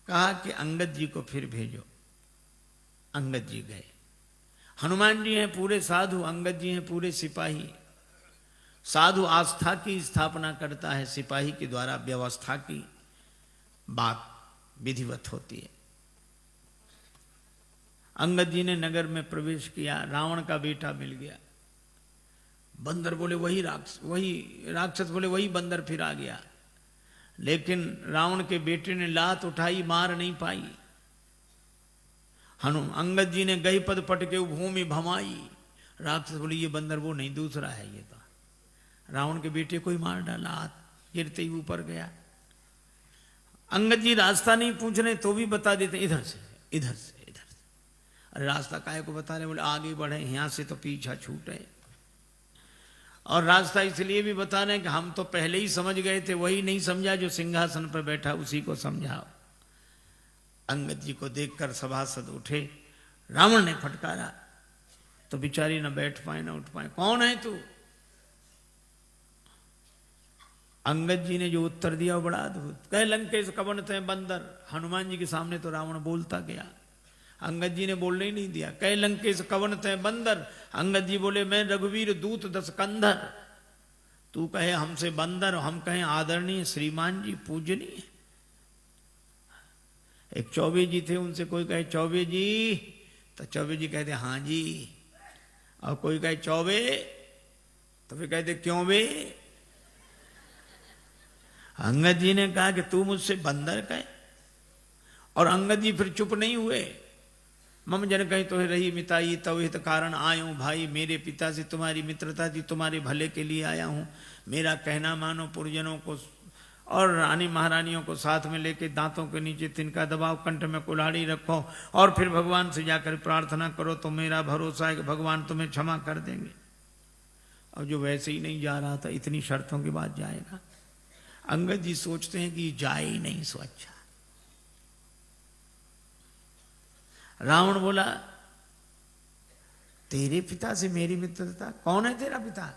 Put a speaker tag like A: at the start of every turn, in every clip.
A: कहा कि अंगद जी को फिर भेजो। अंगद जी गए। हनुमान जी हैं पूरे साधु, अंगद जी हैं पूरे सिपाही। साधु आस्था की स्थापना करता है, सिपाही के द्वारा व्यवस्था की बात विधिवत होती है। अंगद जी ने नगर में प्रवेश किया, रावण का बेटा मिल गया। बंदर बोले वही राक्षस बोले वही बंदर फिर आ गया। लेकिन रावण के बेटे ने लात उठाई, मार नहीं पाई। अंगद जी ने गई पद पटके भूमि भमाई। राक्षस बोले ये बंदर वो नहीं, दूसरा है ये तो। रावण के बेटे को ही मार डाला, हाथ गिरते ही ऊपर गया। अंगद जी रास्ता नहीं पूछ रहे तो भी बता देते इधर से इधर से इधर से। अरे रास्ता काहे को बता रहे? बोले आगे बढ़े, यहां से तो पीछा छूटे। और रास्ता इसलिए भी बता रहे हैं कि हम तो पहले ही समझ गए थे, वही नहीं समझा जो सिंहासन पर बैठा उसी को समझाओ। अंगद जी को देखकर सभासद उठे। रावण ने फटकारा तो बिचारी न बैठ पाए न उठ पाए। कौन है तू? अंगद जी ने जो उत्तर दिया वो बड़ा अद्भुत। कहे लंकेश कवन थे बंदर। हनुमान जी के सामने तो रावण बोलता गया, अंगद जी ने बोलने ही नहीं दिया। कहे लंकेश कवन थे बंदर। अंगद जी बोले मैं रघुवीर दूत दस कंधर। तू कहे हमसे बंदर, हम कहें आदरणीय श्रीमान जी पूजनीय। एक चौबे जी थे, उनसे कोई कहे चौबे जी तो चौबे जी कहते हाँ जी, और कोई कहे चौबे तो फिर कहते क्यों बे। अंगद जी ने कहा कि तू मुझसे बंदर कहे, और अंगद जी फिर चुप नहीं हुए। मम जन कहीं तो रही मिताई तव हित कारण आयूं भाई। मेरे पिता से तुम्हारी मित्रता थी, तुम्हारे भले के लिए आया हूं। मेरा कहना मानो, पुरजनों को और रानी महारानियों को साथ में लेके दांतों के नीचे तिनका दबाओ, कंठ में कुल्हाड़ी रखो और फिर भगवान से जाकर प्रार्थना करो तो मेरा भरोसा है कि भगवान तुम्हें क्षमा कर देंगे। और जो वैसे ही नहीं जा रहा था, इतनी शर्तों के बाद जाएगा। अंगद जी सोचते हैं कि जाए ही नहीं सो अच्छा। रावण बोला तेरे पिता से मेरी मित्रता, कौन है तेरा पिता?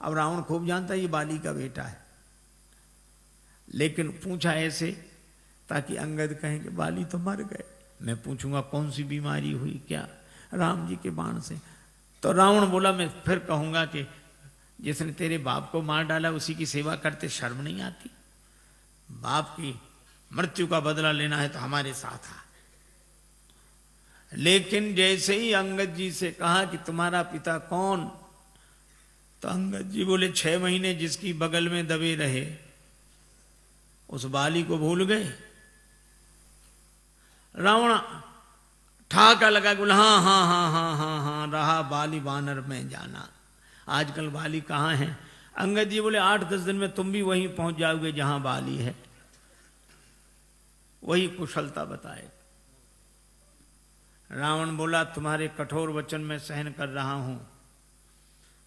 A: अब रावण खूब जानता है ये बाली का बेटा है, लेकिन पूछा ऐसे ताकि अंगद कहें कि बाली तो मर गए। मैं पूछूंगा कौन सी बीमारी हुई क्या? राम जी के बाण से। तो रावण बोला मैं फिर कहूंगा कि जिसने तेरे बाप को मार डाला उसी की सेवा करते शर्म नहीं आती? बाप की मृत्यु का बदला लेना है तो हमारे साथ आ। लेकिन जैसे ही अंगद जी से कहा कि तुम्हारा पिता कौन, तो अंगद जी बोले 6 महीने जिसकी बगल में दबे रहे उस बाली को भूल गए। रावण ठाका लगा बोला हाँ हाँ हाँ हाँ हाँ हाँ रहा बाली बानर में जाना। आजकल बाली कहाँ है? अंगद जी बोले 8-10 दिन में तुम भी वहीं पहुंच जाओगे जहां बाली है। वही कुशलता बताए। रावण बोला तुम्हारे कठोर वचन में सहन कर रहा हूं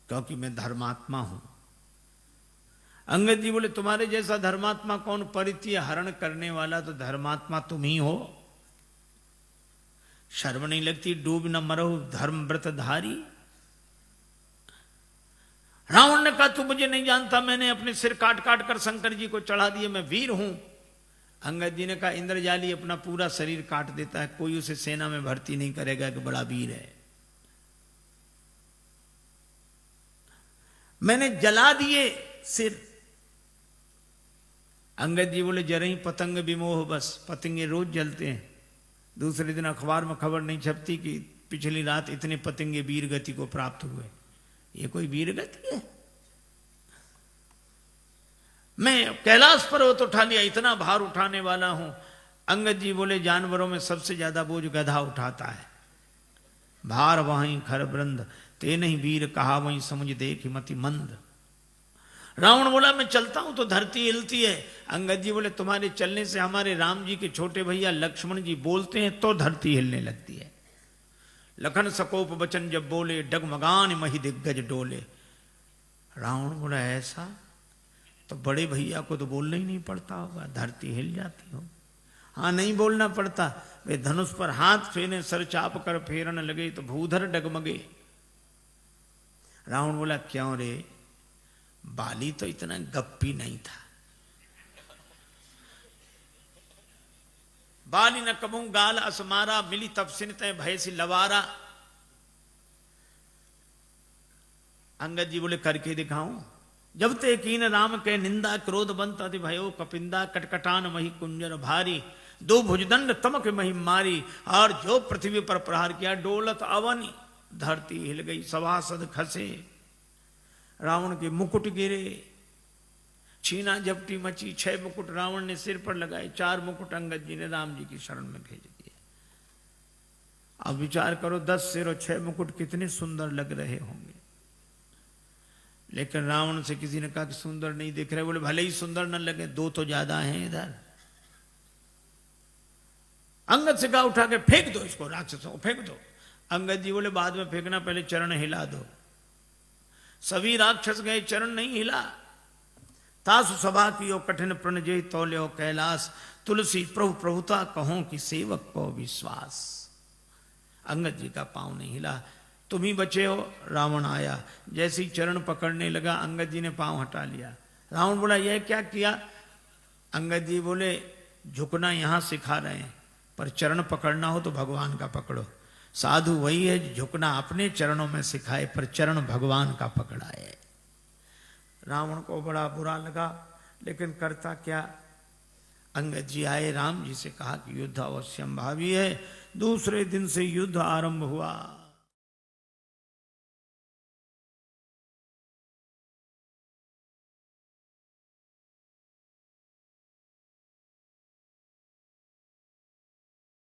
A: क्योंकि मैं धर्मात्मा हूं। अंगद जी बोले तुम्हारे जैसा धर्मात्मा कौन? परित्य हरण करने वाला तो धर्मात्मा तुम ही हो। शर्म नहीं लगती? डूब न मरो धर्म व्रत धारी। रावण ने कहा तू मुझे नहीं जानता, मैंने अपने सिर काट काट कर शंकर जी को चढ़ा दिए, मैं वीर हूं। अंगद जी ने कहा इंद्रजाली अपना पूरा शरीर काट देता है, कोई उसे सेना में भर्ती नहीं करेगा कि बड़ा वीर है। मैंने जला दिए सिर। अंगद जी बोले जरा ही पतंग विमोह, बस पतंगे रोज जलते हैं। दूसरे दिन अखबार में खबर नहीं छपती कि पिछली रात इतने पतंगे वीर गति को प्राप्त हुए। ये कोई वीर गति है? मैं कैलाश पर्वत उठा लिया, इतना भार उठाने वाला हूं। अंगद जी बोले जानवरों में सबसे ज्यादा बोझ गधा उठाता है। भार वहीं खर वृंद ते नहीं वीर कहा वहीं समझ देख मति मंद। रावण बोला मैं चलता हूं तो धरती हिलती है। अंगद जी बोले तुम्हारे चलने से हमारे राम जी के छोटे भैया लक्ष्मण जी बोलते हैं तो धरती हिलने लगती है। लखन सकोप बचन जब बोले डगमगान मही दिग्गज डोले। रावण बोला ऐसा? तो बड़े भैया को तो बोलना ही नहीं पड़ता होगा, धरती हिल जाती हो। हाँ नहीं बोलना पड़ता। वे धनुष पर हाथ फेरे सर चाप कर फेरन लगे तो भूधर डगमगे। रावण बोला क्यों रे? बाली तो इतना गप्पी नहीं था। बाली न कबू गाल असमारा, मिली तपसिन तय भय सी लवारा। अंगद जी बोले करके दिखाऊं। जब ते कीन राम के निंदा, क्रोध बंत अति भयो कपिंदा, कटकटान मही कुंजर भारी, दो भुजदंड तमक मही मारी। और जो पृथ्वी पर प्रहार किया, डोलत अवनी, धरती हिल गई, सभासद खसे, रावण के मुकुट गिरे, छीना झपटी मची। 6 मुकुट रावण ने सिर पर लगाए, 4 मुकुट अंगद जी ने राम जी की शरण में भेज दिए। अब विचार करो, 10 सिर और 6 मुकुट कितने सुंदर लग रहे होंगे। लेकिन रावण से किसी ने कहा कि सुंदर नहीं दिख रहे। बोले भले ही सुंदर न लगे, 2 तो ज्यादा हैं इधर। अंगद से कहा उठा के फेंक दो इसको, राक्षसों को फेंक दो। अंगद जी बोले बाद में फेंकना, पहले चरण हिला दो। सभी राक्षस गए, चरण नहीं हिला। तासु सभा की कठिन प्रण जय, तौल्यो कैलाश, तुलसी प्रभु प्रभुता कहो कि सेवक को विश्वास। अंगद जी का पांव नहीं हिला। तुम ही बचे हो। रावण आया, जैसे ही चरण पकड़ने लगा, अंगद जी ने पांव हटा लिया। रावण बोला यह क्या किया। अंगद जी बोले झुकना यहां सिखा रहे हैं, पर चरण पकड़ना हो तो भगवान का पकड़ो। साधु वही है झुकना अपने चरणों में सिखाए, पर चरण भगवान का पकड़ाए। रावण को बड़ा बुरा लगा, लेकिन करता क्या। अंगद जी आए, राम जी से कहा कि युद्ध अवश्यम भावी है। दूसरे दिन से युद्ध आरंभ हुआ।